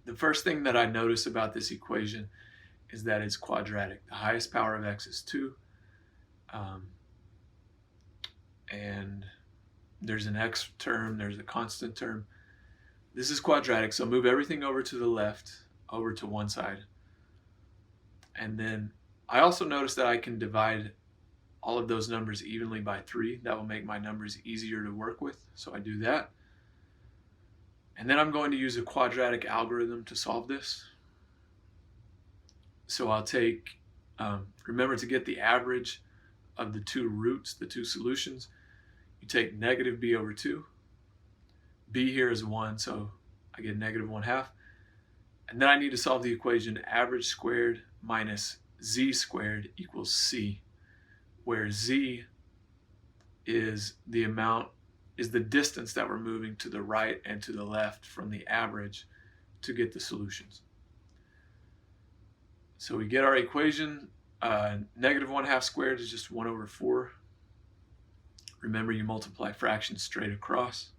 The first thing that I notice about this equation is that it's quadratic. The highest power of x is 2, and there's an x term, there's a constant term. This is quadratic, so move everything over to the left, over to one side. And then I also notice that I can divide all of those numbers evenly by 3. That will make my numbers easier to work with, so I do that. And then I'm going to use a quadratic algorithm to solve this. So I'll take, remember to get the average of the two roots, the two solutions, you take negative b over 2. b here is 1, so I get negative 1/2. And then I need to solve the equation average squared minus z squared equals c, where z is the amount, is the distance that we're moving to the right and to the left from the average to get the solutions. So we get our equation, negative 1/2 squared is just 1 over 4. Remember, you multiply fractions straight across.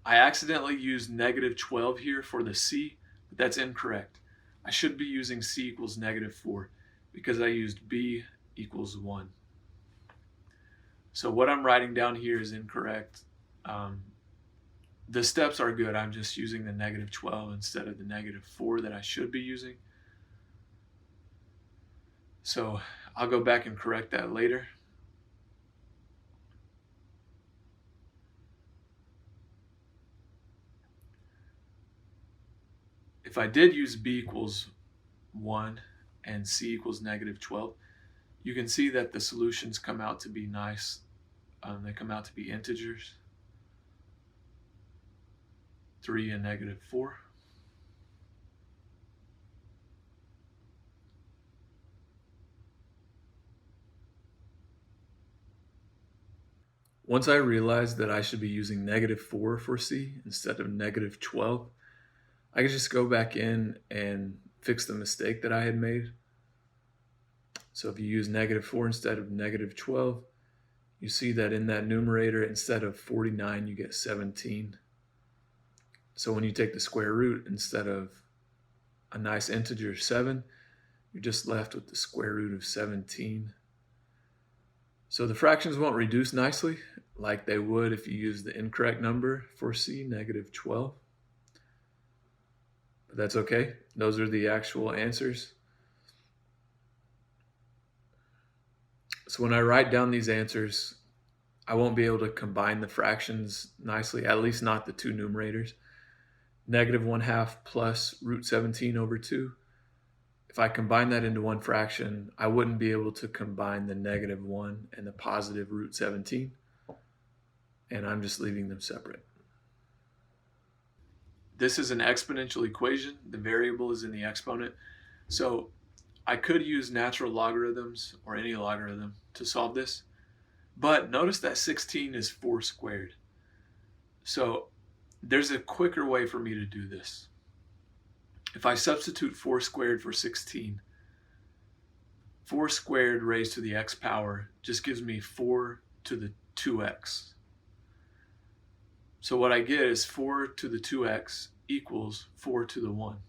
I accidentally used negative 12 here for the c, but that's incorrect. I should be using c equals negative 4 because I used b equals 1. So what I'm writing down here is incorrect. The steps are good. I'm just using the negative 12 instead of the negative 4 that I should be using. So I'll go back and correct that later. If I did use b equals 1 and c equals negative 12, you can see that the solutions come out to be nice. They come out to be integers, 3 and negative 4. Once I realized that I should be using negative 4 for c instead of negative 12, I could just go back in and fix the mistake that I had made. So if you use negative 4 instead of negative 12, you see that in that numerator, instead of 49, you get 17. So when you take the square root, instead of a nice integer 7, you're just left with the square root of 17. So the fractions won't reduce nicely like they would if you use the incorrect number for c, negative 12. But that's okay. Those are the actual answers. So when I write down these answers, I won't be able to combine the fractions nicely, at least not the two numerators. Negative 1/2 plus root 17 over 2. If I combine that into one fraction, I wouldn't be able to combine the negative 1 and the positive root 17. And I'm just leaving them separate. This is an exponential equation. The variable is in the exponent. So I could use natural logarithms or any logarithm to solve this. But notice that 16 is 4 squared. So there's a quicker way for me to do this. If I substitute 4 squared for 16, 4 squared raised to the x power just gives me 4 to the 2x. So what I get is 4 to the 2x equals 4 to the 1.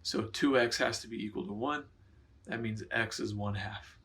So 2x has to be equal to 1. That means x is 1/2.